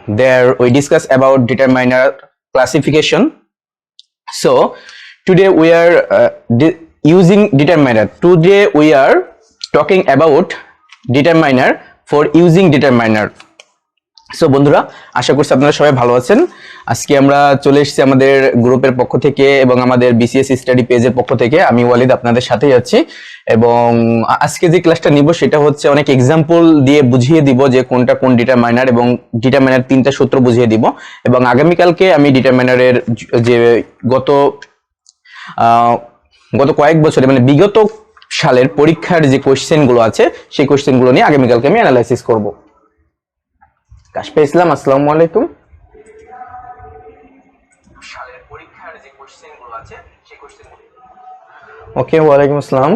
There we discuss about determiner classification. So today we are using determiner. Today we are talking about determiner for using determiner. So বন্ধুরা, আশা করছি আপনারা সবাই ভালো আছেন। আজকে আমরা চলে এসেছি আমাদের গ্রুপের পক্ষ থেকে এবং আমাদের বিসিএস স্টাডি পেজের পক্ষ থেকে। আমি ওয়ালিদ আপনাদের সাথেই আছি এবং আজকে যে ক্লাসটা নিব সেটা হচ্ছে অনেক এক্সাম্পল দিয়ে বুঝিয়ে দিব যে কোনটা কোন ডিটারমাইনার এবং ডিটারমাইনার তিনটা সূত্র বুঝিয়ে দিব। এবং আগামীকালকে আমি ডিটারমাইনারের যে গত কয়েক বছরে মানে বিগত সালের পরীক্ষার যে কোশ্চেনগুলো আছে সেই কোশ্চেনগুলো নিয়ে আগামীকালকে আমি অ্যানালাইসিস করব। কাশফা ইসলাম, আসসালামু আলাইকুম। সালের পরীক্ষার যে কোশ্চেনগুলো আছে সেই কোশ্চেনগুলো। ওকে, ওয়ালাইকুম আসসালাম।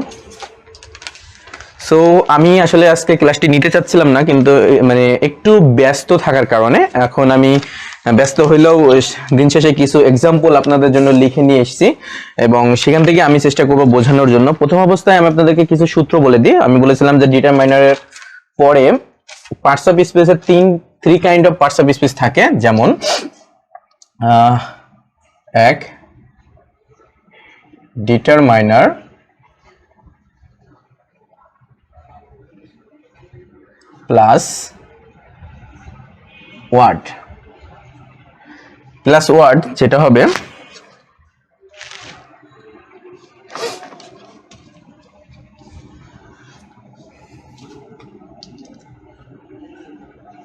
সো আমি আসলে আজকে ক্লাসটি নিতে চাচ্ছিলাম না, কিন্তু মানে একটু ব্যস্ত থাকার কারণে এখন আমি ব্যস্ত হইলেও দিন শেষে কিছু এক্সাম্পল আপনাদের জন্য লিখে নিয়ে এসেছি এবং সেখান থেকে আমি চেষ্টা করব বোঝানোর জন্য। প্রথম অবস্থায় আমি আপনাদেরকে কিছু সূত্র বলে দিই। আমি বলেছিলাম যে ডিটারমাইনারের পরে পার্টস অফ স্পেসের three kind of parts of space থাকে, যেমন এক determiner, plus word. Plus word যেটা হবে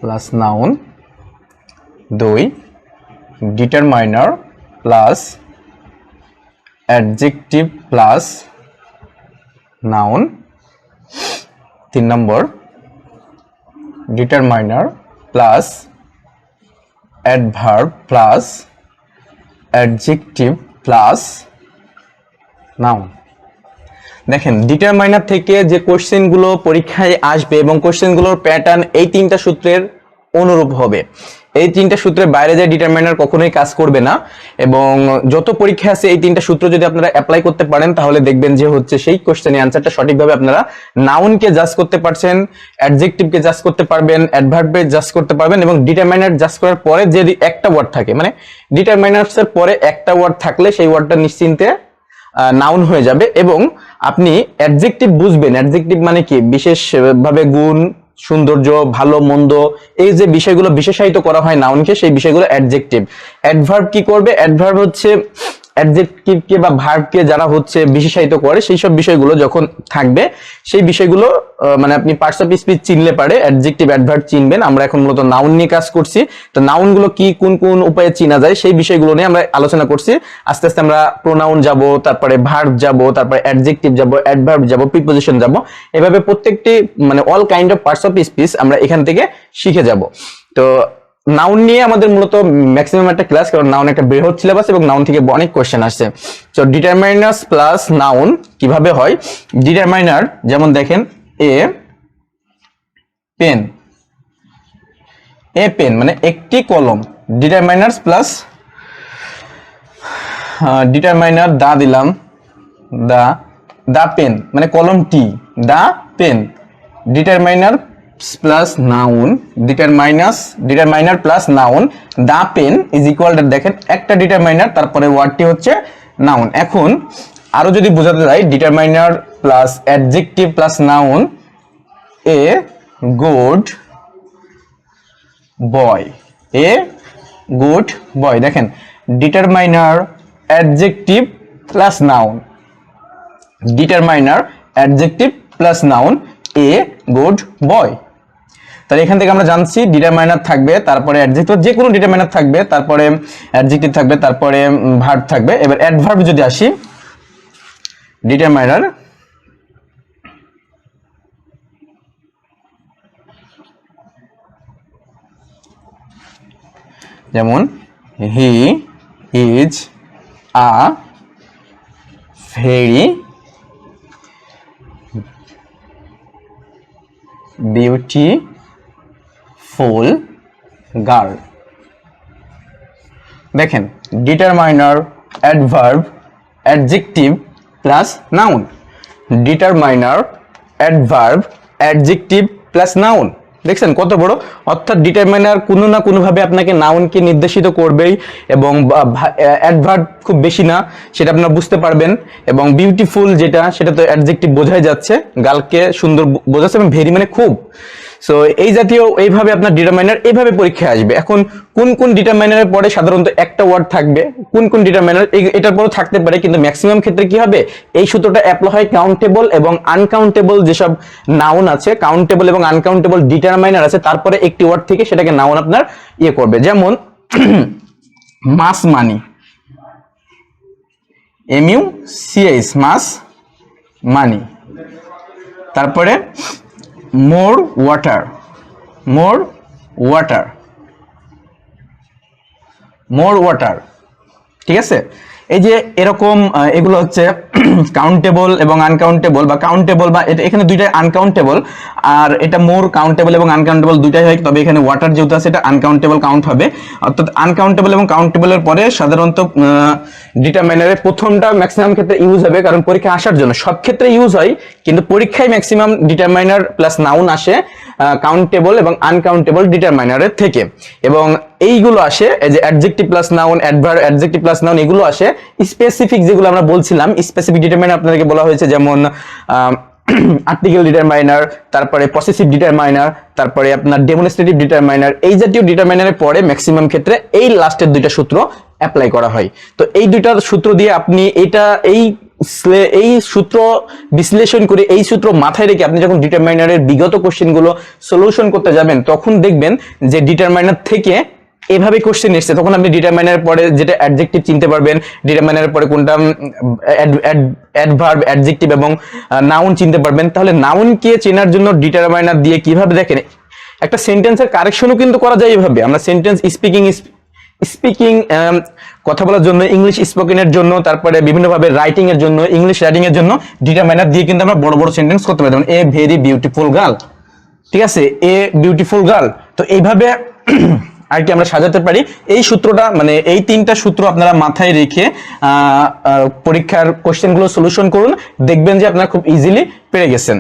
প্লাস নাউন। দুই determiner plus adjective plus noun. তিন নম্বর determiner plus adverb plus adjective plus noun. দেখেন, ডিটারমাইনার থেকে যে কোশ্চেনগুলো পরীক্ষায় আসবে এবং কোশ্চেনগুলোর প্যাটার্ন এই তিনটা সূত্রের অনুরূপ হবে। এই তিনটা সূত্রের বাইরে যে ডিটারমাইনার কখনোই কাজ করবে না। এবং যত পরীক্ষা আছে এই তিনটা সূত্র যদি আপনারা অ্যাপ্লাই করতে পারেন তাহলে দেখবেন যে হচ্ছে সেই কোশ্চেনের অ্যান্সারটা সঠিকভাবে আপনারা নাউনকে জাজ করতে পারছেন, অ্যাডজেক্টিভকে জাজ করতে পারবেন, অ্যাডভার্বকে জাজ করতে পারবেন এবং ডিটারমাইনার জাজ করার পরে যে একটা ওয়ার্ড থাকে, মানে ডিটারমাইনার্সের পরে একটা ওয়ার্ড থাকলে সেই ওয়ার্ডটা নিশ্চিন্তে নাউন হয়ে যাবে। এবং আপনি অ্যাডজেক্টিভ বুঝবেন। অ্যাডজেক্টিভ মানে কি? বিশেষভাবে গুণ, সৌন্দর্য, ভালো মন্দ, এই যে বিষয়গুলো বিশেষায়িত করা হয় নাউনকে, সেই বিষয়গুলো অ্যাডজেক্টিভ। অ্যাডভার্ব কি করবে? অ্যাডভার্ব হচ্ছে অ্যাডজেক্টিভকে বা ভার্বকে যারা হচ্ছে বিশেষায়িত করে সেই সব বিষয়গুলো যখন থাকবে সেই বিষয়গুলো মানে আপনি পার্টস অফ স্পিচ চিনলে পারে অ্যাডজেক্টিভ অ্যাডভার্ব চিনবেন। আমরা এখন মূলত নাউন নিয়ে কাজ করছি, তো নাউনগুলো কি কোন কোন উপায়ে চিনা যায় সেই বিষয়গুলো নিয়ে আমরা আলোচনা করছি। আস্তে আস্তে আমরা প্রোনাউন যাব, তারপরে ভার্ব যাব, তারপরে অ্যাডজেক্টিভ যাব, অ্যাডভার্ব যাব, প্রিপোজিশন যাব। এভাবে প্রত্যেকটি মানে all kind of parts of speech আমরা এখান থেকে শিখে যাব। তো নাউন নিয়ে আমাদের মূলত ম্যাক্সিমাম একটা ক্লাস, কারণ নাউন একটা বৃহৎ সিলেবাস এবং নাউন থেকে অনেক কোশ্চেন আসছে। তো ডিটারমাইনার্স প্লাস নাউন কিভাবে হয়? ডিটারমাইনার যেমন দেখেন, এ পেন, এ পেন মানে একটি কলম। ডিটারমাইনার্স প্লাস ডিটারমাইনার দা দিলাম, দা পেন মানে কলমটি, the pen. Determiner plus noun, determiner plus noun, the pen is equal to, দেখেন একটা ডিটারমাইনার তারপরে ওয়ার্ডটি হচ্ছে নাউন। এখন আরো যদি বোঝাতে যাই, determiner plus adjective plus noun, a good boy, a good boy. দেখেন, determiner adjective plus noun, determiner adjective plus noun, a good boy. তাহলে এখান থেকে আমরা জানছি ডিটারমাইনার থাকবে, তারপরে অ্যাডজেক্টিভ, যে কোনো ডিটারমাইনার থাকবে, তারপরে অ্যাডজেক্টিভ থাকবে, তারপরে ভার্ব থাকবে। এবার অ্যাডভার্ব যদি আসি, ডিটারমাইনার যেমন he is a very beautiful girl. দেখেন, determiner, adverb, adjective plus noun, determiner, adverb, adjective plus noun. দেখছেন কত বড়, অর্থাৎ ডিটারমাইনার কোনো না কোনো ভাবে আপনাকে নাউনকে নির্দেশিত করবেই, এবং অ্যাডভার্ব খুব বেশি না সেটা আপনারা বুঝতে পারবেন, এবং বিউটিফুল যেটা সেটা তো অ্যাডজেক্টিভ বোঝাই যাচ্ছে, গালকে সুন্দর বোঝাচ্ছে, এবং ভেরি মানে খুব। সো এই জাতীয় এইভাবে আপনার ডিটারমাইনার এইভাবে পরীক্ষায় আসবে। এখন কোন কোন ডিটারমাইনারের পরে সাধারণত একটা ওয়ার্ড থাকবে, কোন কোন ডিটারমাইনার এটার পরেও থাকতে পারে, কিন্তু ম্যাক্সিমাম ক্ষেত্রে কি হবে, এই সূত্রটা অ্যাপ্লাই হয় কাউন্টেবল এবং আনকাউন্টেবল যেসব নাউন আছে, কাউন্টেবল এবং আনকাউন্টেবল ডিটারমাইনার আছে, তারপরে একটি ওয়ার্ড থেকে সেটাকে নাউন আপনার ইয়ে করবে। যেমন মাস মানি, MUCH মাস মানি। তারপরে মোর ওয়াটার, মোর ওয়াটার, মোর ওয়াটার, ঠিক আছে। এই যে এরকম এগুলো হচ্ছে কাউন্টেবল এবং আনকাউন্টেবল, বা কাউন্টেবল বা এখানে দুইটাই আনকাউন্টেবল, আর এটা মোর কাউন্টেবল এবং আনকাউন্টেবল দুইটাই হয়, তবে এখানে ওয়াটার যেহেতু আছে এটা আনকাউন্টেবল কাউন্ট হবে। অর্থাৎ আনকাউন্টেবল এবং কাউন্টেবলের পরে সাধারণত ডিটারমাইনারের প্রথমটা ম্যাক্সিমাম ক্ষেত্রে ইউজ হবে, কারণ পরীক্ষা আসার জন্য সব ক্ষেত্রে ইউজ হয়, কিন্তু পরীক্ষায় ম্যাক্সিমাম ডিটারমাইনার প্লাস নাউন আসে কাউন্টেবল এবং আনকাউন্টেবল ডিটারমাইনারের থেকে। এবং এইগুলো আসে এই যে adjective plus noun, adverb, adjective plus noun, এগুলো আসে স্পেসিফিক, যেগুলো আমরা বলছিলাম স্পেসিফিক ডিটারমাইনার আপনাদেরকে বলা হয়েছে, যেমন আর্টিকেল ডিটারমাইনার, তারপরে পসেসিভ ডিটারমাইনার, তারপরে আপনার ডেমনস্ট্রেটিভ ডিটারমাইনার। এই জাতীয় ডিটারমাইনারের পরে ম্যাক্সিমাম ক্ষেত্রে এই লাস্টের দুইটা সূত্র অ্যাপ্লাই করা হয়। তো এই দুইটা সূত্র দিয়ে আপনি এই সূত্র বিশ্লেষণ করে, এই সূত্র মাথায় রেখে আপনি যখন ডিটারমাইনারের বিগত কোশ্চেনগুলো সলিউশন করতে যাবেন, তখন দেখবেন যে ডিটারমাইনার থেকে এভাবে কোশ্চেন এসছে, তখন আপনি ডিটারমাইনারের পরে যেটা অ্যাডজেক্টিভ চিনতে পারবেন, ডিটারমাইনারের পরে কোনটা অ্যাডভার্ব, অ্যাডজেক্টিভ এবং নাউন চিনতে পারবেন। তাহলে নাউনকে চেনার জন্য ডিটারমাইনার দিয়ে কিভাবে দেখেন একটা সেন্টেন্সের কারেকশনও কিন্তু করা যায় এইভাবে। আমরা সেন্টেন্স স্পিকিং কথা বলার জন্য, ইংলিশ স্পোকেনের জন্য, তারপরে বিভিন্নভাবে রাইটিং এর জন্য, ইংলিশ রাইটিং এর জন্য ডিটারমাইনার দিয়ে কিন্তু আমরা বড় বড় সেন্টেন্স করতে পারি। যেমন এ ভেরি বিউটিফুল গার্ল, ঠিক আছে, এ বিউটিফুল গার্ল। তো এইভাবে আর কি আমরা সাজাতে পারি। এই সূত্রটা মানে এই তিনটা সূত্র আপনারা মাথায় রেখে পরীক্ষার কোশ্চেনগুলো সলিউশন করুন, দেখবেন যে আপনারা খুব ইজিলি পেরে গেছেন।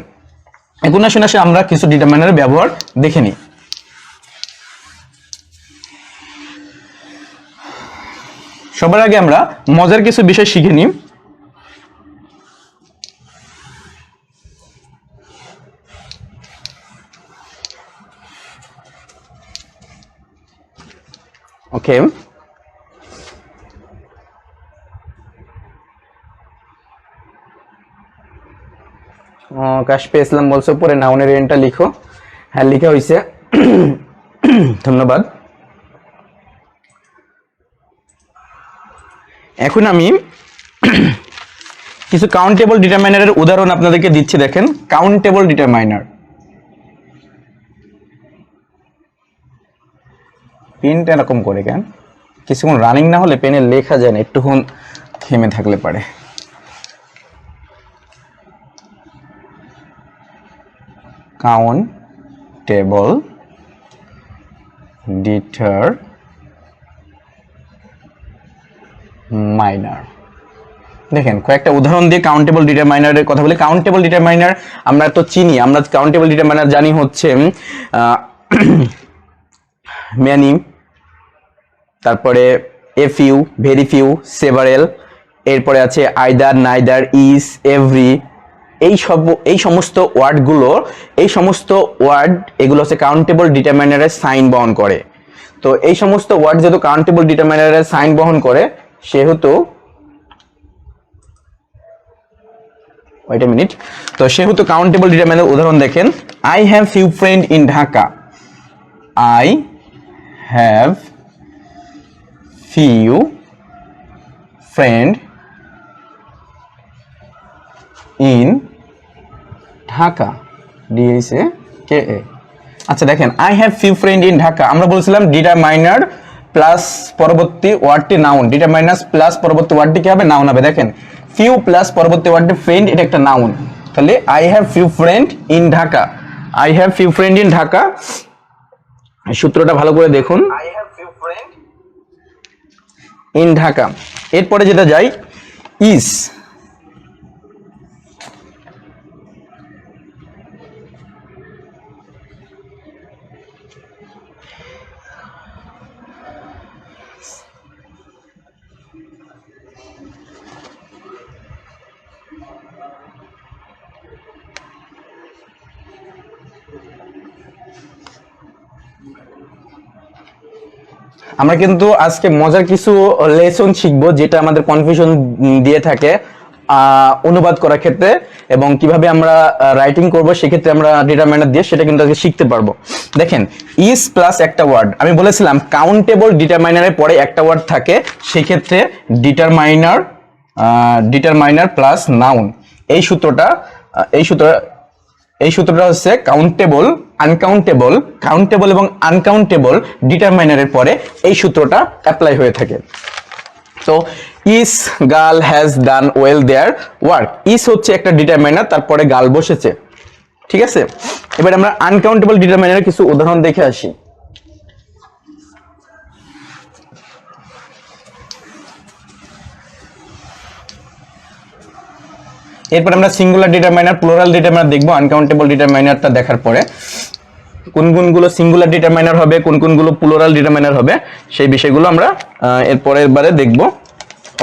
এখন আসুন আমরা কিছু ডিটারমাইনারের ব্যবহার দেখে নিই। সবার আগে আমরা মজার কিছু বিষয় শিখে নিই। ওকে, কাশফে ইসলাম বলছে উপরে নাউনের এন্ডটা লিখো। হ্যাঁ, লিখা হয়েছে, ধন্যবাদ। এখন আমি কিছু কাউন্টেবল ডিটারমাইনারের উদাহরণ আপনাদেরকে দিচ্ছি। দেখেন কাউন্টেবল ডিটারমাইনার, পেনটা এরকম করে কেন, কিছুক্ষণ রানিং না হলে পেনে লেখা যায় না, একটুক্ষণ থেমে থাকলে পারে। কাউন্টেবল ডিটারমাইনার, দেখেন কয়েকটা উদাহরণ দিয়ে কাউন্টেবল ডিটারমাইনারের কথা বলি। কাউন্টেবল ডিটারমাইনার আমরা তো চিনি, আমরা কাউন্টেবল ডিটারমাইনার জানি হচ্ছে ম্যানি, তারপরে a few, very few, several, এরপরে আছে আইদার, নাইদার, ইজ, এভরি। এই সমস্ত ওয়ার্ডগুলো, এই সমস্ত ওয়ার্ড এগুলো হচ্ছে কাউন্টেবল ডিটারমাইনারের সাইন বহন করে। তো এই সমস্ত ওয়ার্ড যেহেতু কাউন্টেবল ডিটারমাইনারের সাইন বহন করে, সেহেতু ওয়েট এ মিনিট, তো সেহেতু কাউন্টেবল ডিটারমাইনার উদাহরণ দেখেন। I have few friend in Dhaka, I have few friend in Dhaka, DHAKA। আচ্ছা দেখেন I have few friend in Dhaka, আমরা বলছিলাম ডিটারমাইনার প্লাস পরবর্তী ওয়ার্ডটি নাউন, ডিটারমাইনার প্লাস পরবর্তী ওয়ার্ডটি কি হবে, নাউন হবে। দেখেন ফিউ প্লাস পরবর্তী ওয়ার্ডটি ফ্রেন্ড, এটা একটা নাউন। তাহলে I have few friend in Dhaka, I have few friend in Dhaka. সূত্রটা ভালো করে দেখুন, I have few friend in Dhaka. এরপরে যেটা যাই, ইজ, আমরা কিন্তু আজকে মজার কিছু লেসন শিখবো যেটা আমাদের কনফিউশন দিয়ে থাকে অনুবাদ করার ক্ষেত্রে, এবং কিভাবে আমরা রাইটিং করব সেক্ষেত্রে আমরা ডিটারমাইনার দিয়ে সেটা কিন্তু আজকে শিখতে পারবো। দেখেন ইজ প্লাস একটা ওয়ার্ড, আমি বলেছিলাম কাউন্টেবল ডিটারমাইনারের পরে একটা ওয়ার্ড থাকে, সেক্ষেত্রে ডিটারমাইনার প্লাস নাউন, এই সূত্রটা হচ্ছে কাউন্টেবল, আনকাউন্টেবল, কাউন্টেবল এবং আনকাউন্টেবল ডিটারমাইনারের পরে এই সূত্রটা অ্যাপ্লাই হয়ে থাকে। তো this girl has done well their work, this হচ্ছে একটা ডিটারমাইনার, তারপরে গার্ল বসেছে, ঠিক আছে। এবার আমরা আনকাউন্টেবল ডিটারমাইনারের কিছু উদাহরণ দেখে আসি। এরপর আমরা সিঙ্গুলার ডিটারমাইনার, প্লুরাল ডিটারমাইনার দেখবো। আনকাউন্টেবল ডিটারমাইনারটা দেখার পরে কোন কোনগুলো সিঙ্গুলার ডিটারমাইনার হবে, কোন কোনগুলো প্লুরাল ডিটারমাইনার হবে, সেই বিষয়গুলো আমরা এর পরের বারে দেখবো।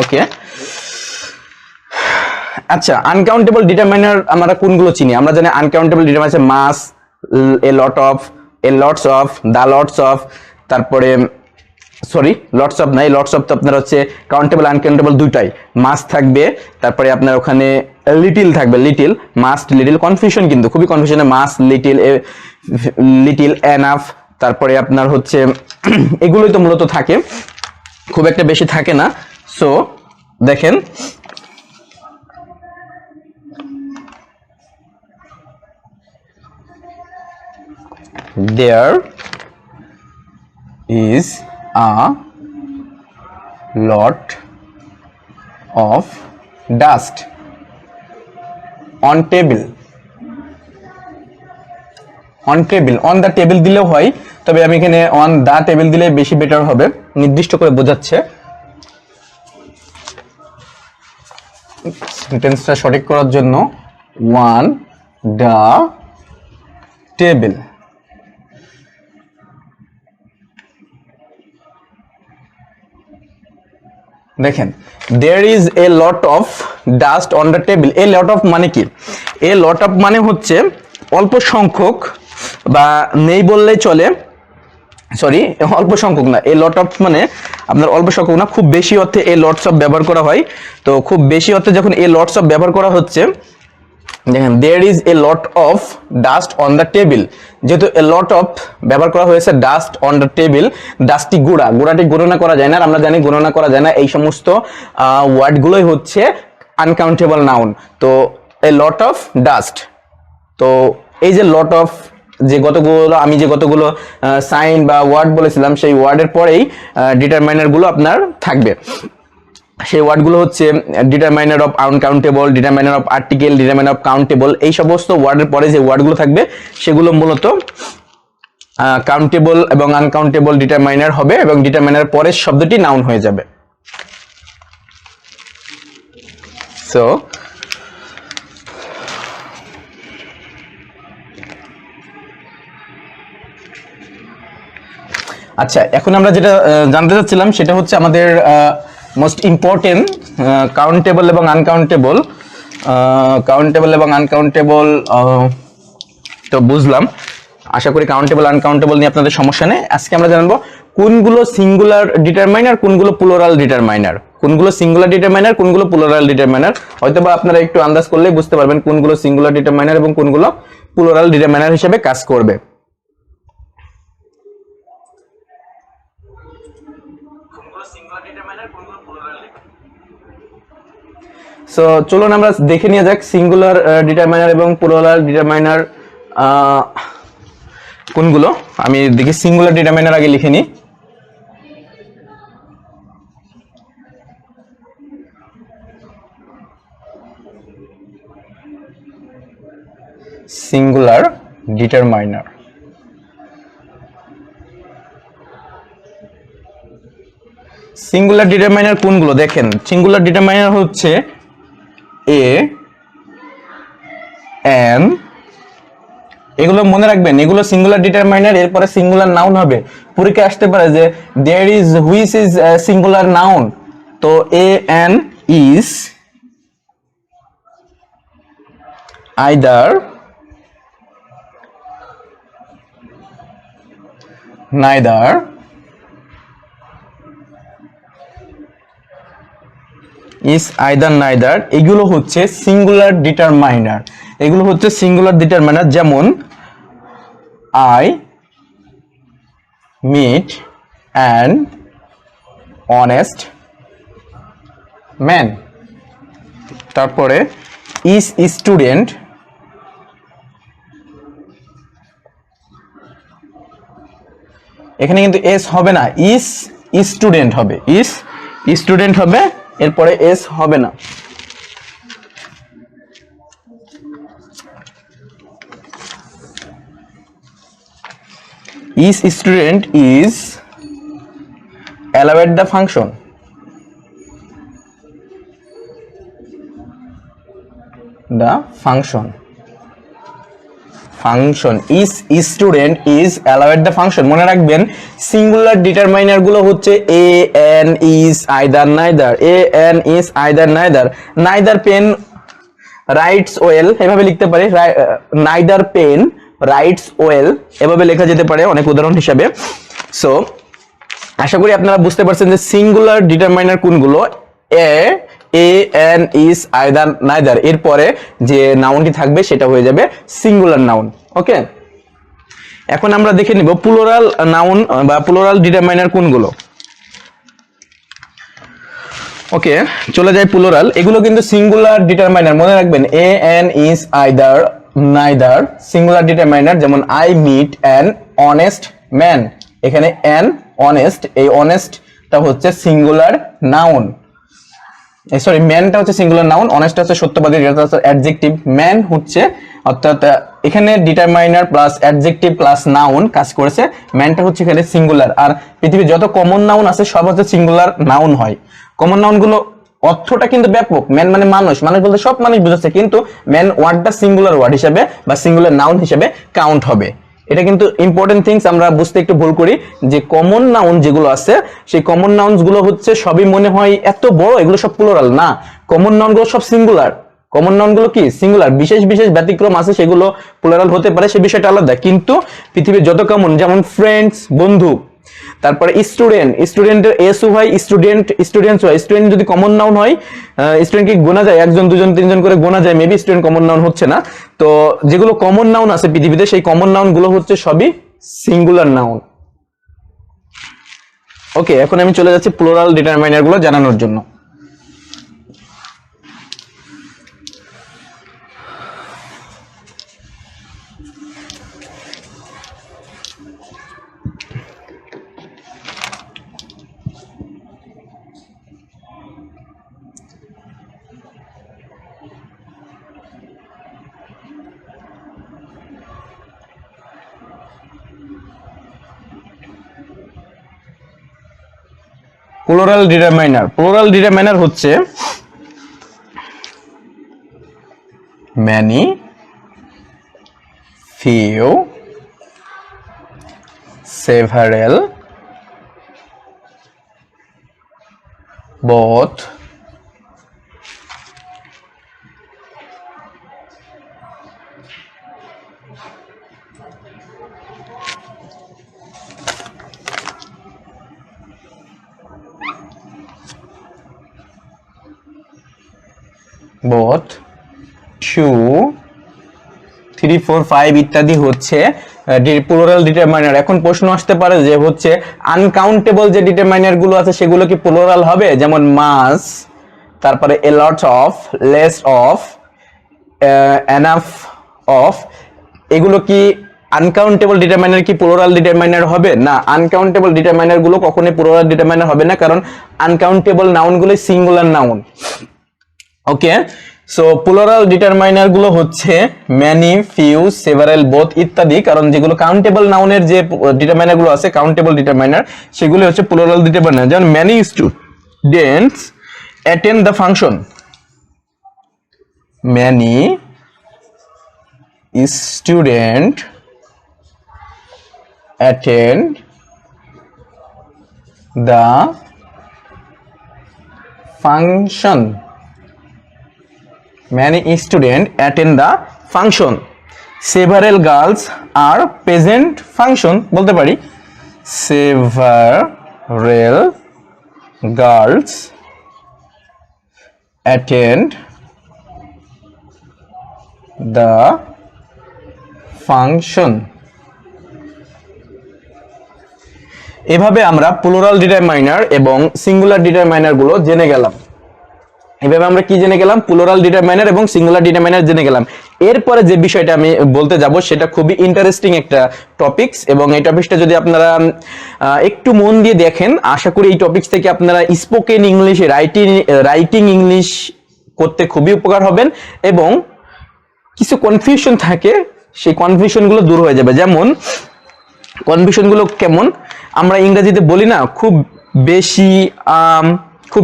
ওকে, আচ্ছা, আনকাউন্টেবল ডিটারমাইনার আমরা কোনগুলো চিনি? আমরা জানি আনকাউন্টেবল ডিটারমাইনার আছে much, a lot of, a lots of, the lots of, তারপরে সরি লটস অফ নাই, লটস অফ তো আপনার হচ্ছে কাউন্টেবল আনকাউন্টেবল দুইটাই, মাস থাকবে, তারপরে আপনার ওখানে লিটিল থাকবে, লিটিল, মাস্ট, লিটিল, কনফিউশন কিন্তু খুবই কনফিউশনে, মাস, লিটিল, লিটিল, এনাফ, তারপরে আপনার হচ্ছে এগুলোই তো মূলত থাকে, খুব একটা বেশি থাকে না। সো দেখেন there is a lot of dust on table, on table, on the table দিলেও হয়, তবে আমি এখানে on the table দিলে বেশি বেটার হবে, নির্দিষ্ট করে বোঝাচ্ছে। সেন্টেন্সটা সঠিক করার জন্য on the table, দেখেন there is a lot of dust on the table, a lot of মানে কি? a lot of মানে হচ্ছে অল্প সংখ্যক, বা নেই বললেই চলে, সরি অল্প সংখ্যক না, a lot of মানে আপনার অল্প সংখ্যক না, খুব বেশি অর্থে a lots of ব্যবহার করা হয়। তো খুব বেশি অর্থে যখন a lots of ব্যবহার করা হচ্ছে, দেখেন there is a lot of dust on the table, যেহেতু a lot of ব্যবহার করা হয়েছে dust on the table, ডাস্টটি গুড়াটি গণনা করা যায় না, আর আমরা জানি গণনা করা যায় না, এই সমস্ত ওয়ার্ডগুলোই হচ্ছে আনকাউন্টেবল নাউন। তো a lot of dust, তো এই যে lot of আমি যে কতগুলো সাইন বা ওয়ার্ড বলেছিলাম, সেই ওয়ার্ডের পরেই ডিটারমাইনার গুলো আপনার থাকবে। সেই ওয়ার্ডগুলো হচ্ছে determiner of uncountable, determiner of article, determiner of countable, এই সমস্ত ওয়ার্ডের পরে যে ওয়ার্ডগুলো থাকবে সেগুলো মূলত কাউন্টেবল এবং আনকাউন্টেবল ডিটারমাইনার হবে, এবং ডিটারমাইনার পরের শব্দটি নাউন হয়ে যাবে। সো আচ্ছা, এখন আমরা যেটা জানতে চাচ্ছিলাম সেটা হচ্ছে আমাদের মোস্ট ইম্পর্টেন্ট কাউন্টেবল এবং আনকাউন্টেবল, তো বুঝলাম, আশা করি কাউন্টেবল আনকাউন্টেবল নিয়ে আপনাদের সমস্যা নেই। আজকে আমরা জানবো কোনগুলো সিঙ্গুলার ডিটারমাইনার, কোনগুলো প্লুরাল ডিটারমাইনার, কোনগুলো সিঙ্গুলার ডিটারমাইনার, কোনগুলো প্লুরাল ডিটারমাইনার। হয়তোবা আপনারা একটু আন্দাজ করলেই বুঝতে পারবেন কোনগুলো সিঙ্গুলার ডিটারমাইনার এবং কোনগুলো প্লুরাল ডিটারমাইনার হিসেবে কাজ করবে। সো চলুন আমরা দেখে নিয়ে যাক সিঙ্গুলার ডিটারমাইনার এবং প্লুরাল ডিটারমাইনার কোনগুলো। আমি দেখি সিঙ্গুলার ডিটারমাইনার আগে লিখে নিই। সিঙ্গুলার ডিটারমাইনার, সিঙ্গুলার ডিটারমাইনার কোনগুলো? দেখেন সিঙ্গুলার ডিটারমাইনার হচ্ছে এ, এন, এগুলো মনে রাখবেন, এগুলো সিঙ্গুলার ডিটারমাইনার, এরপরে সিঙ্গুলার নাউন হবে। পরীক্ষায় আসতে পারে যে there is, which is singular noun, তো a an each either, neither, each either neither এগুলো হচ্ছে সিঙ্গুলার ডিটারমাইনার। এগুলো হচ্ছে সিঙ্গুলার ডিটারমাইনার, যেমন I meet an honest man. তারপরে ইজ স্টুডেন্ট এখানে কিন্তু এস হবে না, ইজ স্টুডেন্ট হবে, ইজ স্টুডেন্ট হবে, এরপরে এস হবে না। Each student is elaborate the function, the function is student is allowed the function। মনে রাখবেন সিঙ্গুলার ডিটারমাইনার গুলো হচ্ছে a n is either neither, a n is either neither, neither pen writes well এভাবে লিখতে পারি, neither pen writes well এভাবে লেখা যেতে পারে অনেক উদাহরণ হিসাবে। সো আশা করি আপনারা বুঝতে পারছেন যে সিঙ্গুলার ডিটারমাইনার কোনগুলো। এ এন ইজ আইদার নাইদার এরপরে যে নাউনটি থাকবে সেটা হয়ে যাবে সিঙ্গুলার নাউন। ওকে, এখন আমরা দেখে নিব প্লুরাল নাউন বা প্লুরাল ডিটারমাইনার কোনগুলো। ওকে, চলে যায় প্লুরাল। এগুলো কিন্তু সিঙ্গুলার ডিটারমাইনার, মনে রাখবেন a an each either neither singular determiner, যেমন I meet an honest man. এখানে অ্যান অনেস্ট, এই অনেস্টটা হচ্ছে সিঙ্গুলার নাউন, সরি ম্যানটা হচ্ছে সিঙ্গুলার নাউন, অনেস্টটা হচ্ছে সত্যবাদী, এটা হচ্ছে অ্যাডজেক্টিভ। ম্যান হচ্ছে অর্থাৎ এখানে determiner plus adjective plus noun কাজ করেছে, ম্যানটা হচ্ছে এখানে সিঙ্গুলার। আর পৃথিবীর যত কমন নাউন আছে সব হচ্ছে সিঙ্গুলার নাউন হয়। কমন নাউন গুলো অর্থটা কিন্তু ব্যাপক, ম্যান মানে মানুষ, মানুষ বলতে সব মানুষ বুঝাচ্ছে, কিন্তু ম্যান ওয়ার্ডটা সিঙ্গুলার ওয়ার্ড হিসেবে বা সিঙ্গুলার নাউন হিসেবে কাউন্ট হবে। এটা কিন্তু ইম্পর্টেন্ট থিংস, আমরা বুঝতে একটু ভুল করি যে কমন নাউন যেগুলো আছে সেই কমন নাউনস গুলো হচ্ছে সবই মনে হয় এত বড়, এগুলো সব প্লুরাল না, কমন নাউন গুলো সব সিঙ্গুলার। কমন নাউন গুলো কি সিঙ্গুলার, বিশেষ বিশেষ ব্যতিক্রম আছে সেগুলো প্লুরাল হতে পারে, সে বিষয়টা আলাদা। কিন্তু পৃথিবীর যত কমন, যেমন ফ্রেন্ডস বন্ধু, তারপরে স্টুডেন্ট, স্টুডেন্টের এস হয়, স্টুডেন্ট স্টুডেন্টস হয়। স্টুডেন্ট যদি কমন নাউন হয়, স্টুডেন্ট কি গোনা যায়, একজন দুজন তিনজন করে গোনা যায়, মেবি স্টুডেন্ট কমন নাউন হচ্ছে না। তো যেগুলো কমন নাউন আছে পৃথিবীতে সেই কমন নাউন গুলো হচ্ছে সবই সিঙ্গুলার নাউন। ওকে, এখন আমি চলে যাচ্ছি প্লুরাল ডিটারমাইনার গুলো জানানোর জন্য। প্লুরাল ডিটারমাইনার হচ্ছে many, few, several, both, two, 3, 4, 5 ইত্যাদি হচ্ছে প্লুরাল ডিটারমাইনার। এখন প্রশ্ন আসতে পারে যে হচ্ছে আনকাউন্টেবল যে ডিটারমাইনার গুলো আছে সেগুলো কি প্লুরাল হবে, যেমন মাস, তারপরে a lot of, less of, enough of, এগুলো কি আনকাউন্টেবল ডিটারমাইনার কি প্লুরাল ডিটারমাইনার হবে না? আনকাউন্টেবল ডিটারমাইনার গুলো কখনোই প্লুরাল ডিটারমাইনার হবে না, কারণ আনকাউন্টেবল নাউন গুলো সিঙ্গুলার নাউন। ওকে, সো প্লুরাল ডিটারমাইনার গুলো হচ্ছে many, few, several, both ইত্যাদি, কারণ যেগুলো কাউন্টেবল নাউনের যে ডিটারমাইনার গুলো আছে কাউন্টেবল ডিটারমাইনার সেগুলো হচ্ছে প্লুরাল ডিটারমাইনার। যেমন many students attend the function, many student attend the function, many students attend the function, several girls are present function বলতে পারি, several girls attend the function। এভাবে আমরা প্লুরাল ডিটারমাইনার এবং singular determiner গুলো জেনে গেলাম। এভাবে আমরা কি জেনে গেলাম? প্লুরাল ডিটারমাইনার এবং সিঙ্গুলার ডিটারমাইনার জেনে গেলাম। এরপরে যে বিষয়টা আমি বলতে যাব সেটা খুবই ইন্টারেস্টিং একটা টপিকস, এবং এই টপিকসটা যদি আপনারা একটু মন দিয়ে দেখেন, আশা করি এই টপিকস থেকে আপনারা স্পোকেন ইংলিশ, রাইটিং ইংলিশ করতে খুবই উপকার হবেন, এবং কিছু কনফিউশন থাকে সেই কনফিউশনগুলো দূর হয়ে যাবে। যেমন কনফিউশনগুলো কেমন? আমরা ইংরেজিতে বলি না খুব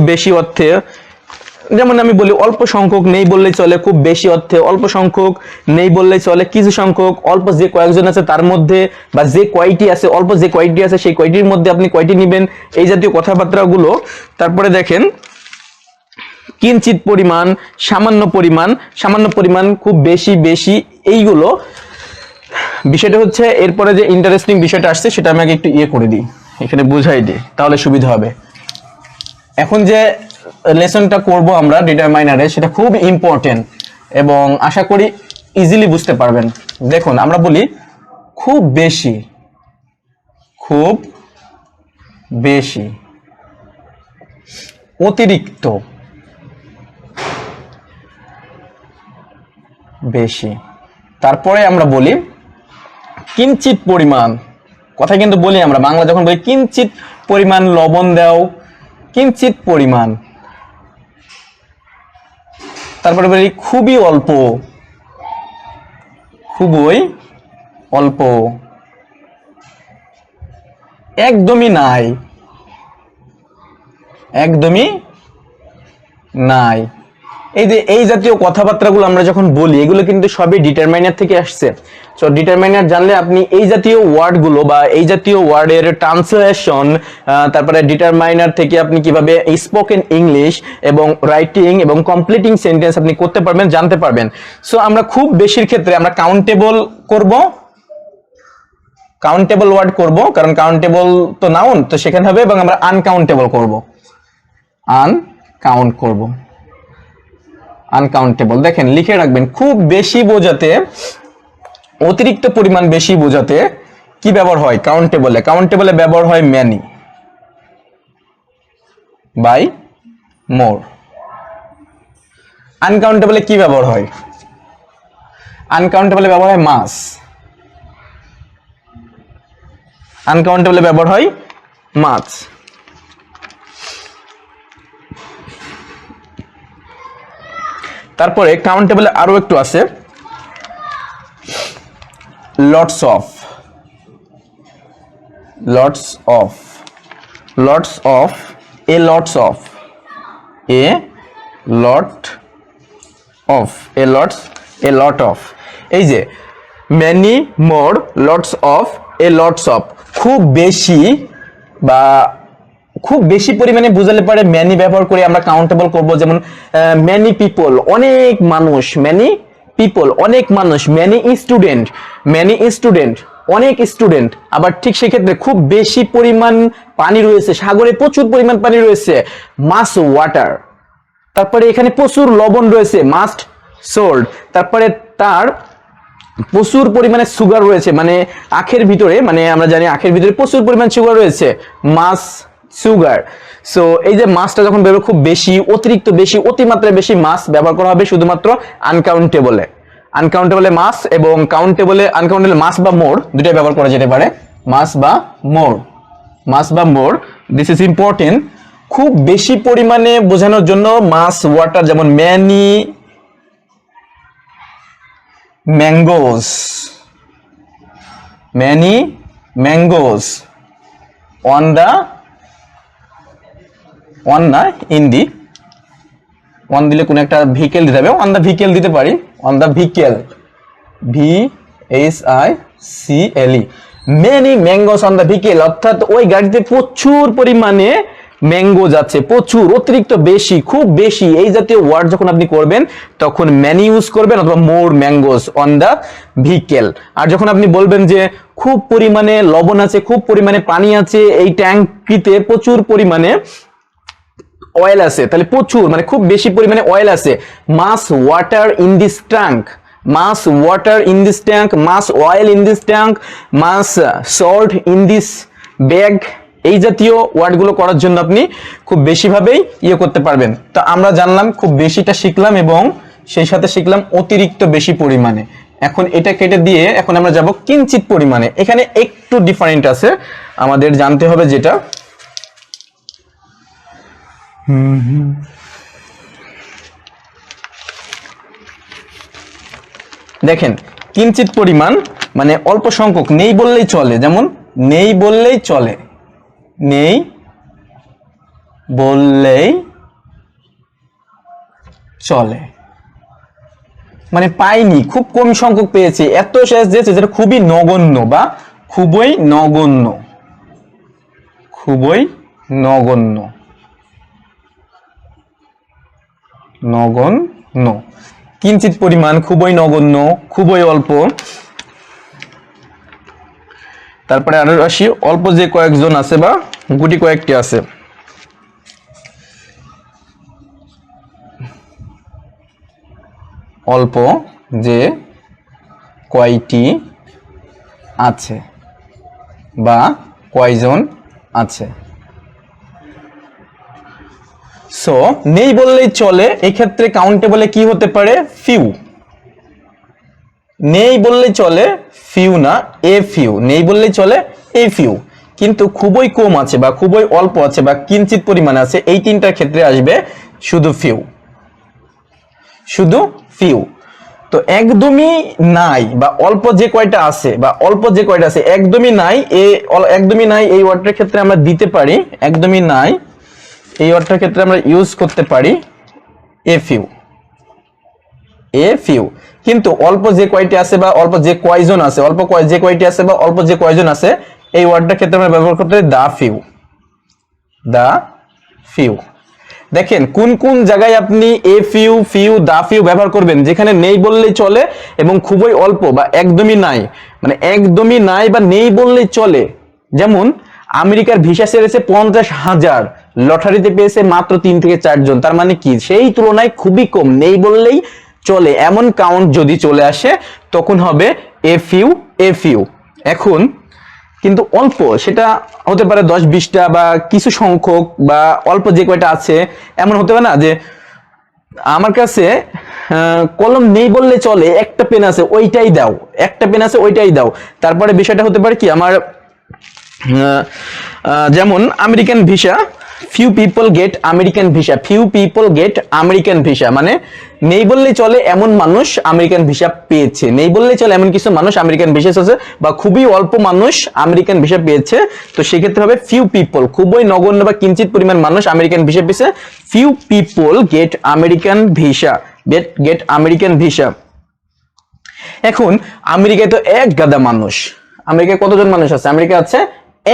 বেশি অর্থে, যেমন আমি বলি অল্প সংখ্যক নেই বললেই চলে, খুব বেশি অর্থে অল্প সংখ্যক নেই বললেই চলে, কিছু সংখ্যক, অল্প যে কয়েকজন আছে তার মধ্যে, বা যে কয়টি আছে, অল্প যে কয়টি আছে সেই কয়টির মধ্যে আপনি কয়টি নেবেন, এই জাতীয় কথাবার্তাগুলো। তারপরে দেখেন কিঞ্চিত পরিমাণ, সামান্য পরিমাণ, খুব বেশি, এইগুলো বিষয়টা হচ্ছে। এরপরে যে ইন্টারেস্টিং বিষয়টা আসছে সেটা আমি আগে একটু করে দিই, এখানে বুঝাই দিই, তাহলে সুবিধা হবে। এখন যে লেসনটা করব আমরা ডিটারমাইনারে, সেটা খুব ইম্পর্টেন্ট এবং আশা করি ইজিলি বুঝতে পারবেন। দেখুন, আমরা বলি খুব বেশি, অতিরিক্ত বেশি। তারপরে আমরা বলি কিঞ্চিত পরিমাণ, কথা কিন্তু বলি আমরা বাংলা যখন বলি কিঞ্চিত পরিমাণ লবণ দাও, কিঞ্চিত পরিমাণ। তারপরে বলি খুবই অল্প, একদমই নাই। এই জাতীয় কথাবার্তাগুলো আমরা যখন বলি, এগুলো কিন্তু সবই ডিটারমাইনার থেকে আসছে। সো ডিটারমাইনার জানলে আপনি এই জাতীয় ওয়ার্ডগুলো বা এই জাতীয় ওয়ার্ডের ট্রান্সলেশন, তারপরে ডিটারমাইনার থেকে আপনি কিভাবে স্পোকেন ইংলিশ এবং রাইটিং এবং কমপ্লিটিং সেন্টেন্স আপনি করতে পারবেন, জানতে পারবেন। সো আমরা খুব বেশির ক্ষেত্রে আমরা কাউন্টেবল ওয়ার্ড করব, কারণ কাউন্টেবল তো নাউন, তো সেখানে হবে, এবং আমরা আনকাউন্টেবল করব, আনকাউন্টেবল। দেখেন লিখে রাখবেন, খুব বেশি বোঝাতে, অতিরিক্ত পরিমাণ বেশি বোঝাতে কি ব্যবহার হয়? কাউন্টেবলে ব্যবহার হয় ম্যানি বাই মোর। আনকাউন্টেবলে কি ব্যবহার হয়? আনকাউন্টেবলে ব্যবহার হয় মাস। আনকাউন্টেবলে ব্যবহার হয় মাছ। তারপরে কাউন্টেবলে আরো একটু আছে, lots of, A lot of. এই যে many, more, lots of, a lots of. খুব বেশি বা খুব বেশি পরিমাণে বুঝালে পারে ম্যানি ব্যবহার করে আমরা কাউন্টেবল করব। যেমন ম্যানি পিপল, অনেক মানুষ, ম্যানি স্টুডেন্ট, অনেক স্টুডেন্ট। আবার ঠিক সেক্ষেত্রে খুব বেশি পরিমাণ পানি রয়েছে, সাগরে প্রচুর পরিমাণ পানি রয়েছে, মাস ওয়াটার। তারপরে এখানে প্রচুর লবণ রয়েছে, মাস্ট সোল্ড। তারপরে তার প্রচুর পরিমাণে সুগার রয়েছে, মানে আখের ভিতরে, মানে আমরা জানি আখের ভিতরে প্রচুর পরিমাণ সুগার রয়েছে, মাস সুগার। সো এই যে মাসটা যখন ব্যবহার খুব বেশি, অতিরিক্ত বেশি, অতিমাত্রায় বেশি মাস ব্যবহার করা হবে শুধুমাত্র আনকাউন্টেবলে মাস, এবং আনকাউন্টেবলে মাস বা মোর দুটাই ব্যবহার করা যেতে পারে, মাস বা মোর। This is important. খুব বেশি পরিমাণে বোঝানোর জন্য মাস ওয়াটার, যেমন ম্যানি ম্যাঙ্গোস অন না ইন দি, অন দিলে কোন একটা ভেহিকেল দিতে হবে, অন দা ভেহিকেল দিতে পারি, on the vehicle, VHICLE, many mangoes on the vehicle, অর্থাৎ ওই গাড়িতে প্রচুর পরিমাণে ম্যাঙ্গো যাচ্ছে, প্রচুর, অতিরিক্ত, বেশি, খুব বেশি। এই জাতীয় ওয়ার্ড যখন আপনি করবেন তখন ম্যানি ইউজ করবেন, অথবা মোর ম্যাঙ্গোস অন দা ভেহিকেল। আর যখন আপনি বলবেন যে খুব পরিমাণে লবণ আছে, খুব পরিমাণে পানি আছে এই ট্যাঙ্কিতে, প্রচুর পরিমাণে অয়েল আছে, তাহলে প্রচুর মানে খুব বেশি পরিমাণে অয়েল আছে। Much water in this tank, much water in this tank, much oil in this tank, much salt in this bag, এই জাতীয় ওয়ার্ডগুলো করার জন্য আপনি খুব বেশিভাবেই ইয়ে করতে পারবেন। তো আমরা জানলাম খুব বেশিটা শিখলাম এবং সেই সাথে শিখলাম অতিরিক্ত বেশি পরিমাণে। এখন এটা কেটে দিয়ে এখন আমরা যাব কিঞ্চিত পরিমাণে। এখানে একটু ডিফারেন্ট আছে, আমাদের জানতে হবে যেটা দেখেন কিঞ্চিত পরিমাণ মানে অল্প সংখ্যক, নেই বললেই চলে, যেমন নেই বললেই চলে, নেই বললেই চলে মানে পাইনি, খুব কম সংখ্যক পেয়েছি, এত শেষ দিয়েছে যেটা খুবই নগণ্য বা খুবই নগণ্য, খুবই নগণ্য, নগণ্য। কিঞ্চিত পরিমাণ, খুবই নগণ্য, খুবই অল্প। তারপরে আরো আসি, অল্প যে কয়েকজন আছে বা গুটি কয়েকটি আছে, অল্প যে কয়টি আছে বা কয়জন আছে। সো নেই বললেই চলে, এই ক্ষেত্রে কাউন্টেবলে কি হতে পারে, ফিউ। নেই বললেই চলে, ফিউ না, এ ফিউ। নেই বললেই চলে, এ ফিউ। কিন্তু খুবই কম আছে বা খুবই অল্প আছে বা কিঞ্চিত পরিমাণ আছে, এই তিনটার ক্ষেত্রে আসবে শুধু ফিউ, শুধু ফিউ। তো একদমই নাই বা অল্প যে কয়টা আছে বা অল্প যে কয়টা আছে একদমই নাই, একদমই নাই এই ওয়ার্ডটার ক্ষেত্রে আমরা দিতে পারি, একদমই নাই এই ওয়ার্ডটার ক্ষেত্রে আমরা ইউজ করতে পারি এ ফিউ, এ ফিউ। কিন্তু অল্প যে কয়টি আছে বা অল্প যে কয়জন আছে, যে কয়টি আছে বা অল্প যে কয়জন আছে, এই ওয়ার্ডটার ক্ষেত্রে আমরা ব্যবহার করতে পারি দা ফিউ, দা ফিউ। দেখেন কোন কোন জায়গায় আপনি a few, few, the few ব্যবহার করবেন, যেখানে নেই বললেই চলে এবং খুবই অল্প বা একদমই নাই, মানে একদমই নাই বা নেই বললেই চলে। যেমন আমেরিকার ভিসা ছেড়েছে 50,000, লটারিতে পেয়েছে মাত্র 3 থেকে 4 জন, তার মানে কি সেই তুলনায় খুবই কম, নেই বললেই চলে এমন কাউন্ট যদি চলে আসে তখন হবে এ ফিউ, এ ফিউ। এখন কিন্তু অল্প, সেটা হতে পারে 10-20টা বা কিছু সংখ্যক বা অল্প যে কয়টা আছে, এমন হতে পারে না যে আমার কাছে কলম নেই বললে চলে, একটা পেন আছে ওইটাই দাও, একটা পেন আছে ওইটাই দাও। তারপরে বিষয়টা হতে পারে কি, আমার যেমন American visa, few people get American visa, few people get American visa, মানে নেই বললেই চলে এমন মানুষ আমেরিকান ভিসা পেয়েছে, নেই বললেই চলে এমন কিছু মানুষ আমেরিকান ভিসা আছে বা খুবই অল্প মানুষ আমেরিকান ভিসা পেয়েছে। তো সেক্ষেত্রে হবে ফিউ পিপল, খুবই নগণ্য বা কিঞ্চিত পরিমাণ মানুষ আমেরিকান ভিসা পেয়েছে, few people get American visa, get American visa. এখন আমেরিকায় তো এক গাদা মানুষ, আমেরিকায় কতজন মানুষ আছে, আমেরিকা আছে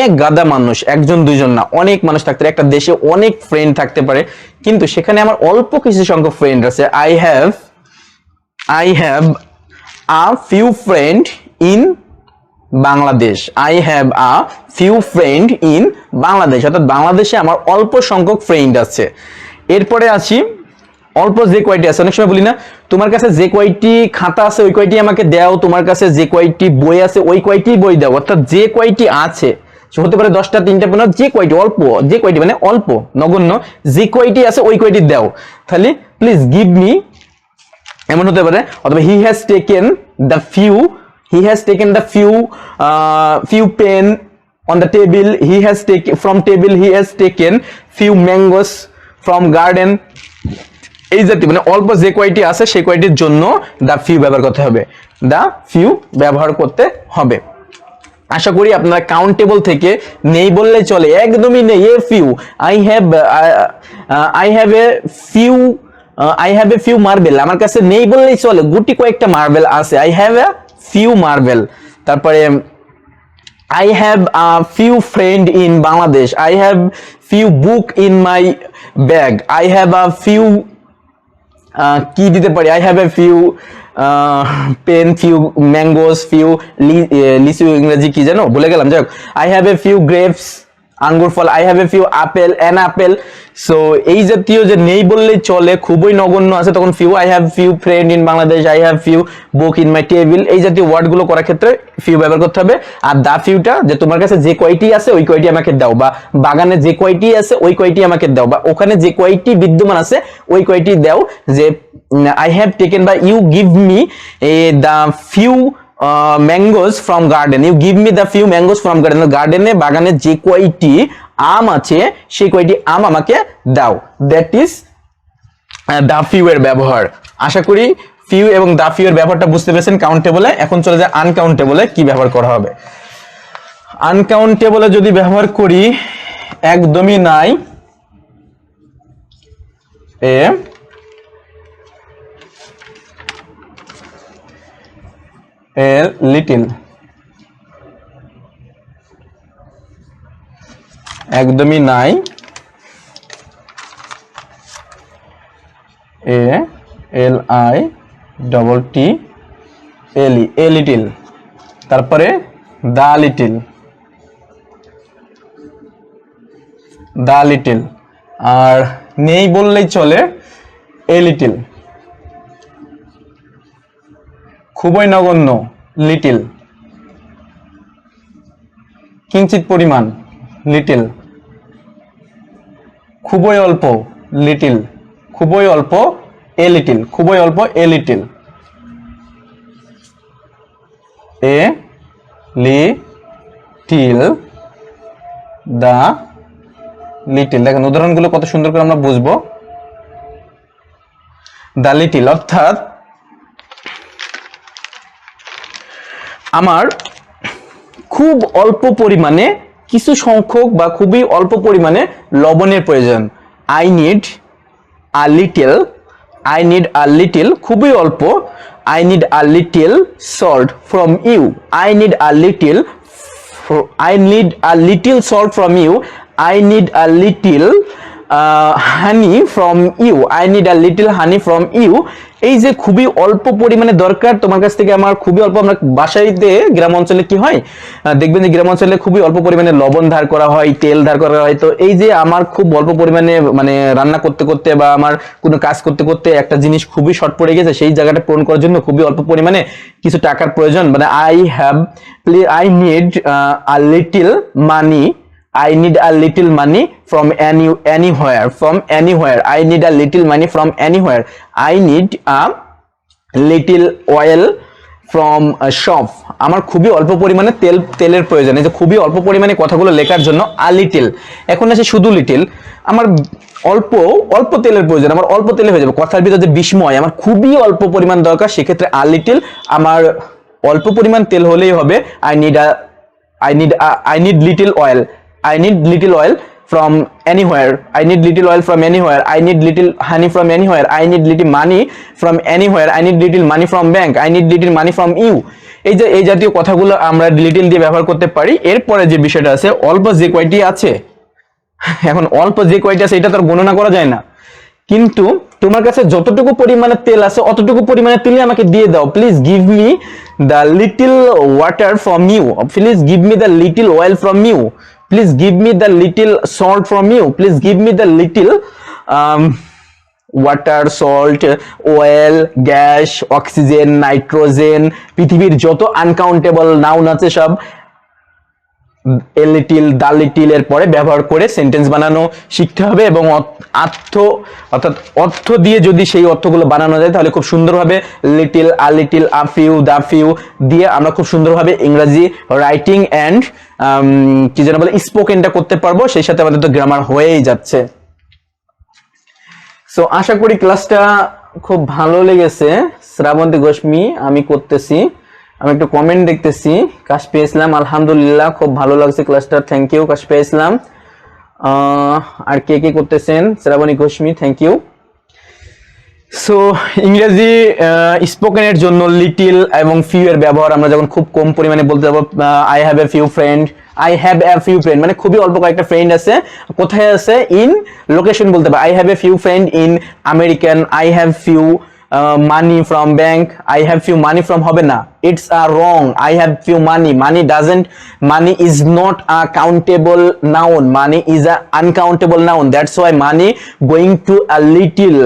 এক গাদা মানুষ, একজন দুইজন না, অনেক মানুষ থাকতে পারে, একটা দেশে অনেক ফ্রেন্ড থাকতে পারে, কিন্তু সেখানে আমার অল্প কিছু সংখ্যক ফ্রেন্ড আছে। I have a few friend in Bangladesh, I have a few friend in Bangladesh, অর্থাৎ বাংলাদেশে আমার অল্প সংখ্যক ফ্রেন্ড আছে। এরপরে আসি অল্প যে কয়টি আছে, অনেক সময় বলি না তোমার কাছে যে কয়টি খাতা আছে ওই কয়টি আমাকে দাও, তোমার কাছে যে কয়টি বই আছে ওই কয়টি বই দাও, অর্থাৎ যে কয়টি আছে হতে পারে 10টা, 3টা, 15, যে কয়টি অল্প, যে কয়টি মানে অল্প নগণ্য, যে কয়টি আছে ওই কয়টি দাও, তাহলে প্লিজ গিভ মি, এমন হতে পারে। অথবা he has taken the few, he has taken the few pen on the table, he has taken from table, he has taken few mangoes from garden। এই জাতীয় মানে অল্প যে কয়টি আছে সেই কয়টির জন্য দা ফিউ ব্যবহার করতে হবে, দা ফিউ ব্যবহার করতে হবে। আশা করি আপনারা কাউন্টেবল থেকে নেই বললে চলে, একদমই নেই, a few, I have a few marble, আমার কাছে নেই বললেই চলে, গুটি কয়েকটা মার্বেল আছে, I have a few marble. তারপরে I have a few friend in Bangladesh, I have few book in my bag, I have a few কি দিতে পারি, I have a few pen, few mangoes, few লিচু ইংরেজি কি জানো ভুলে গেলাম, যাই হোক, I have a few grapes, আঙ্গুর ফল, I have a few apple, an apple. So এই জাতীয় যে নেই বললেই চলে, খুবই নগণ্য আছে, তখন few, I have few friend in Bangladesh, I have few book in my table, এই জাতীয় ওয়ার্ড গুলো করার ক্ষেত্রে ফিউ ব্যবহার করতে হবে। আর দা ফিউটা যে তোমার কাছে যে কয়টি আছে ওই কয়টি আমাকে দাও, বা বাগানে যে কয়টি আছে ওই কয়টি আমাকে দাও, বা ওখানে যে কয়টি বিদ্যমান আছে ওই কয়টি দাও। যে আই হ্যাভ টেকেন বা you give me the few mangoes from garden, you give me the few mangoes from garden, গার্ডেনে বাগানে যে কয়টি আম আছে সেই কয়টি আম আমাকে দাও। দ্যাট ইজ দা ফিউ এর ব্যবহার। আশা করি ফিউ এবং দা ফিউ এর ব্যবহারটা বুঝতে পেরেছেন কাউন্টেবলে। এখন চলে যায় আনকাউন্টেবলে কি ব্যবহার করা হবে। আনকাউন্টেবলে যদি ব্যবহার করি, একদমই নাই, এ লিটিল, একদমই নাই, a L I double T L E, a little. তারপরে দা লিটিল, দা লিটিল। আর নেই বললেই চলে, এ লিটিল, খুবই নগণ্য, লিটিল, কিঞ্চিত পরিমাণ, লিটিল, খুবই অল্প, লিটিল, খুবই অল্প, এ লিটিল, খুবই অল্প, a little, a little, the little. দেখেন উদাহরণগুলো কত সুন্দর করে আমরা বুঝবো। দা লিটিল অর্থাৎ আমার খুব অল্প পরিমাণে কিছু সংখ্যক বা খুবই অল্প পরিমাণে লবণের প্রয়োজন। I need a little, I need a little, খুবই অল্প, I need a little salt from you, I need a little, I need a little salt from you, I need a little honey from you, I need a little honey from you. এই যে খুবই অল্প পরিমাণে দরকার তোমার কাছ থেকে আমার, খুবই অল্প। আমরা বাসাইতে গ্রাম অঞ্চলে কি হয় দেখবেন যে গ্রাম অঞ্চলে খুবই অল্প পরিমাণে লবণ ধার করা হয়, তেল ধার করা হয়। তো এই যে আমার খুব অল্প পরিমাণে মানে রান্না করতে করতে বা আমার কোনো কাজ করতে করতে একটা জিনিস খুবই শর্ট পড়ে গেছে, সেই জায়গাটা পূরণ করার জন্য খুবই অল্প পরিমাণে কিছু টাকার প্রয়োজন। মানে I need a little money, I need a little money from anywhere, from anywhere. I need a little money from anywhere. I need a little oil from a shop. আমার খুবই অল্প পরিমাণে তেলের প্রয়োজন। এই যে খুবই অল্প পরিমাণে কথাগুলো লেখার জন্য a little। এখন আছে শুধু লিটিল, আমার অল্প অল্প তেলের প্রয়োজন, আমার অল্প তেলে হয়ে যাবে। কথার ভিতরে যে বিস্ময়, আমার খুবই অল্প পরিমাণ দরকার, সেক্ষেত্রে a little, আমার অল্প পরিমাণ তেল হলেই হবে। I need little oil. I need little oil from anywhere. I need little oil from anywhere. I need little honey from anywhere. I need little money from anywhere. I need little money from bank. I need little money from you. এই জাতীয় কথাগুলো আমরা little দিয়ে ব্যবহার করতে পারি। এরপরে যে বিষয়টা আছে, অল্প যে কয়টি আছে, এখন অল্প যে কয়টি আছে এটা তো গণনা করা যায় না, কিন্তু তোমার কাছে যতটুকু পরিমাণে তেল আছে অতটুকু পরিমাণে তেল আমাকে দিয়ে দাও। Please give me the little water from you, please give me the little oil from you, please give me the little salt from you, please give me the little water, salt, oil, gas, oxygen, nitrogen, পৃথিবীর যত uncountable noun আছে সব এ little, the little এর পরে ব্যবহার করে sentence বানানো শিখতে হবে। এবং অর্থাৎ অর্থ দিয়ে যদি সেই অর্থগুলো বানানো যায় তাহলে খুব সুন্দরভাবে little, a little, a few, the few দিয়ে আমরা খুব সুন্দরভাবে ইংরেজি রাইটিং অ্যান্ড কি যেন বলে স্পোকেনটা করতে পারবো। সেই সাথে আমাদের তো গ্রামার হয়েই যাচ্ছে। সো আশা করি ক্লাসটা খুব ভালো লেগেছে। শ্রাবন্তী গোস্বামী আমি করতেছি, আমি একটু কমেন্ট দেখতেছি। কাশফিয়া ইসলাম আলহামদুলিল্লাহ খুব ভালো লাগছে ক্লাসটা, থ্যাংক ইউ কাশফিয়া ইসলাম। আর কে কে করতেছেন? Srabani Goswami thank you. So ইংরেজি স্পোকেনের জন্য লিটিল এবং ফিউ এর ব্যবহার আমরা যখন খুব কম পরিমাণে বলতে যাবো, I have a few friend, I have a few friend মানে খুবই অল্প কয়েকটা ফ্রেন্ড আছে। কোথায় আছে? ইন লোকেশন বলতে পারবো, I have a few friend in American, I have few money from bank, I have few money from হবে না, it's wrong. I have few money. Money is not a countable noun. Money is a uncountable noun. That's why money going to a little,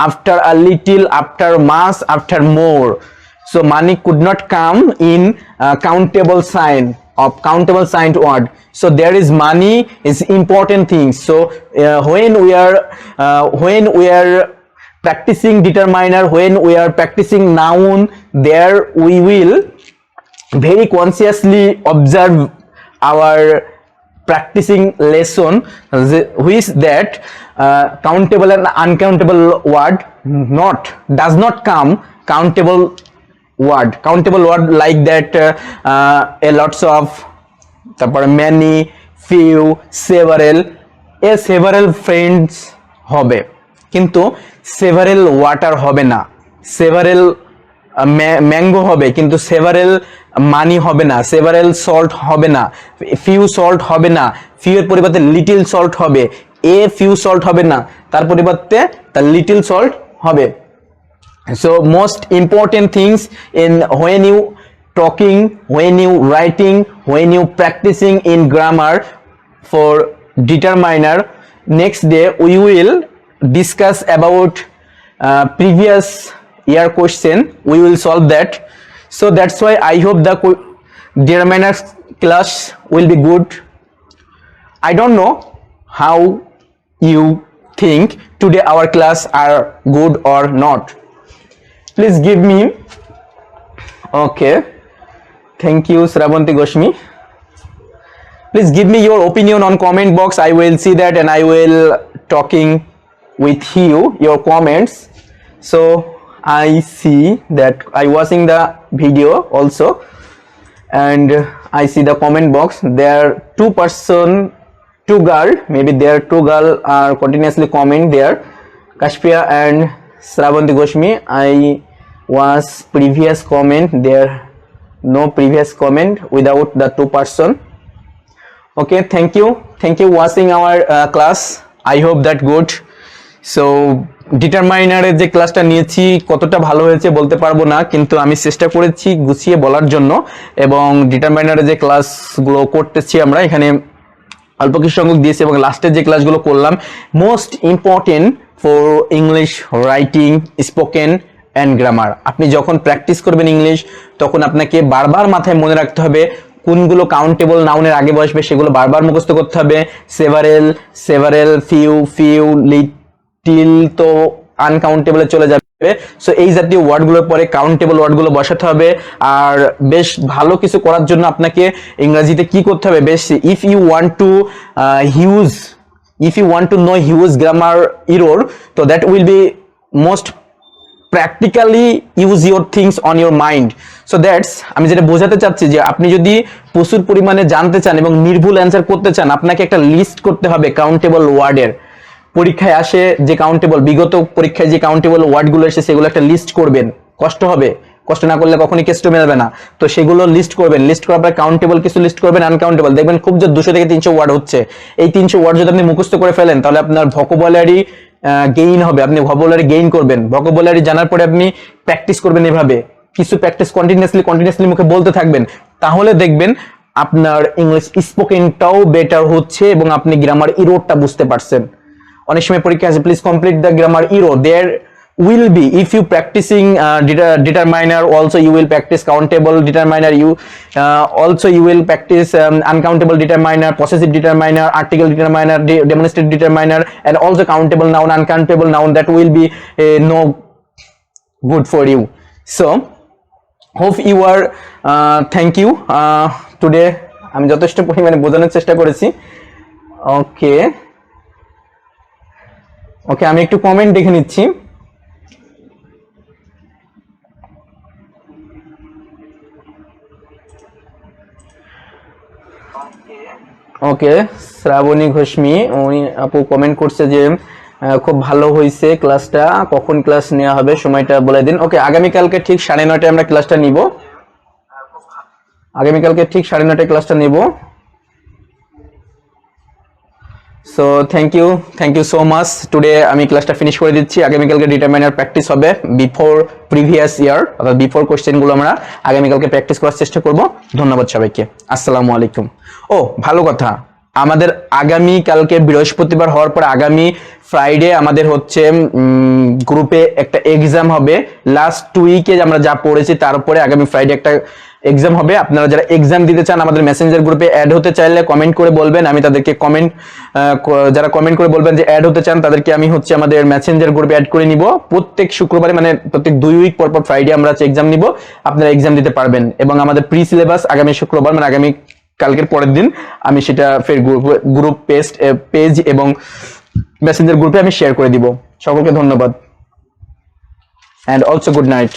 after much, after more. So money could not come in countable sign of countable signed word. So there is money is important thing. So when we are practicing determiner, when we are practicing noun, there we will very consciously observe our practicing lesson, which that countable and uncountable word does not come countable word like that, a lots of, তারপর many, few, several friends হবে, কিন্তু several water হবে না, several mango হবে কিন্তু several মানি হবে না, several salt হবে না, few salt হবে না, few এর পরিবর্তে little salt হবে, a few salt হবে না, তার পরিবর্তে তার little salt হবে। So most important things in when you talking, when you writing, when you practicing in grammar for determiner, next day we will discuss about previous year question, we will solve that. So that's why I hope the determiner class will be good. I don't know how you think today our class are good or not. Please give me, okay, thank you Sravanti Goshmi. Please give me your opinion on comment box. I will see that and I will talking with you your comments. So I see that I watching the video also and I see the comment box. There are two girl, maybe there are two girl are continuously comment there, Kashpia and Sravanti Goshmi. I was previous comment, there no previous comment without the two person. Okay, thank you watching our class. I hope that good. So ডিটারমাইনারের যে ক্লাসটা নিয়েছি কতটা ভালো হয়েছে বলতে পারবো না, কিন্তু আমি চেষ্টা করেছি গুছিয়ে বলার জন্য, এবং ডিটারমাইনারের যে ক্লাসগুলো করতেছি আমরা এখানে অল্প কিছু সংখ্যক দিয়েছি, এবং লাস্টের যে ক্লাসগুলো করলাম most important for English writing, spoken and grammar. আপনি যখন প্র্যাকটিস করবেন ইংলিশ, তখন আপনাকে বারবার মাথায় মনে রাখতে হবে কোনগুলো কাউন্টেবল নাউনের আগে বসবে, সেগুলো বারবার মুখস্থ করতে হবে। সেভারেল, ফিউ, লিটিল তো আনকাউন্টেবলে চলে যাবে। সো এই জাতীয় ওয়ার্ডগুলোর পরে কাউন্টেবল ওয়ার্ডগুলো বসাতে হবে। আর বেশ ভালো কিছু করার জন্য আপনাকে ইংরেজিতে কি করতে হবে, বেশ if you want to know huge grammar error, তো that will be most practically use your things on your mind. So that's আমি যেটা বোঝাতে চাচ্ছি যে আপনি যদি প্রচুর পরিমাণে জানতে চান এবং নির্ভুল অ্যান্সার করতে চান, আপনাকে একটা লিস্ট করতে হবে কাউন্টেবল ওয়ার্ডের। পরীক্ষায় আসে যে কাউন্টেবল, বিগত পরীক্ষায় যে কাউন্টেবল ওয়ার্ডগুলো এসে সেগুলো একটা লিস্ট করবেন। কষ্ট হবে, কষ্ট না করলে কখনোই কেষ্ট মেলাবে না। তো সেগুলো লিস্ট করবেন, লিস্ট করার পর কাউন্টেবল কিছু লিস্ট করবেন, আনকাউন্টেবল দেখবেন খুব যে 200 থেকে 300 ওয়ার্ড হচ্ছে। এই 300 ওয়ার্ড যদি আপনি মুখস্থ করে ফেলেন, তাহলে আপনার ভোকাবুলারি গেইন হবে, আপনি ভোকাবুলারি গেইন করবেন। ভোকাবুলারি জানার পরে আপনি প্র্যাকটিস করবেন, এভাবে কিছু প্র্যাকটিস কন্টিনিউয়াসলি মুখে বলতে থাকবেন, তাহলে দেখবেন আপনার ইংলিশ স্পোকেনটাও বেটার হচ্ছে এবং আপনি গ্রামার ইরোরটা বুঝতে পারছেন। অনেক সময় পরীক্ষা আছে, please complete the grammar error. There will be, if you practicing determiner, also you will practice countable determiner, also you will practice uncountable determiner, possessive determiner, article determiner, demonstrative determiner, and also countable noun, uncountable noun. That will be no good for you. So hope you are thank you today আমি যথেষ্ট পরিমাণে বোঝানোর চেষ্টা করেছি। ওকে আমি একটু comment দেখে নিচ্ছি। ওকে, শ্রাবণী ঘোষমি উনি আপু কমেন্ট করছে যে খুব ভালো হয়েছে ক্লাসটা, কখন ক্লাস নেওয়া হবে সময়টা বলে দিন। ওকে, আগামীকালকে ঠিক 9:30 আমরা ক্লাসটা নিব, আগামীকালকে ঠিক 9:30 ক্লাসটা নিব। So thank you so much. Today আমি ক্লাসটা ফিনিশ করে দিচ্ছি। আগামীকালকে ডিটারমাইনার প্র্যাকটিস হবে বিফোর প্রিভিয়াস ইয়ার, অর্থাৎ বিফোর কোশ্চেনগুলো আমরা আগামীকালকে প্র্যাকটিস করার চেষ্টা করব। ধন্যবাদ সবাইকে, আসসালামু আলাইকুম। ও ভালো কথা, আমাদের আগামী কালকে বৃহস্পতিবার হওয়ার পর আগামী ফ্রাইডে আমাদের হচ্ছে গ্রুপে একটা এক্সাম হবে। লাস্ট উইকে আমরা যা পড়েছি তার উপরে আগামী ফ্রাইডে একটা এক্সাম হবে। আপনারা যারা এক্সাম দিতে চান আমাদের মেসেঞ্জার গ্রুপে অ্যাড হতে চাইলে কমেন্ট করে বলবেন, আমি তাদেরকে যারা কমেন্ট করে বলবেন যে অ্যাড হতে চান তাদেরকে আমি হচ্ছে আমাদের মেসেঞ্জার গ্রুপে অ্যাড করে নিব। প্রত্যেক শুক্রবারে মানে প্রত্যেক 2 উইক পর পর ফ্রাইডে আমরা এক্সাম নিব, আপনারা এক্সাম দিতে পারবেন। এবং আমাদের প্রি সিলেবাস আগামী শুক্রবার মানে আগামী কালকের পরের দিন আমি সেটা ফের গ্রুপ পেজ এবং মেসেঞ্জার গ্রুপে আমি শেয়ার করে দিব। সকলকে ধন্যবাদ, অ্যান্ড অলসো গুড নাইট।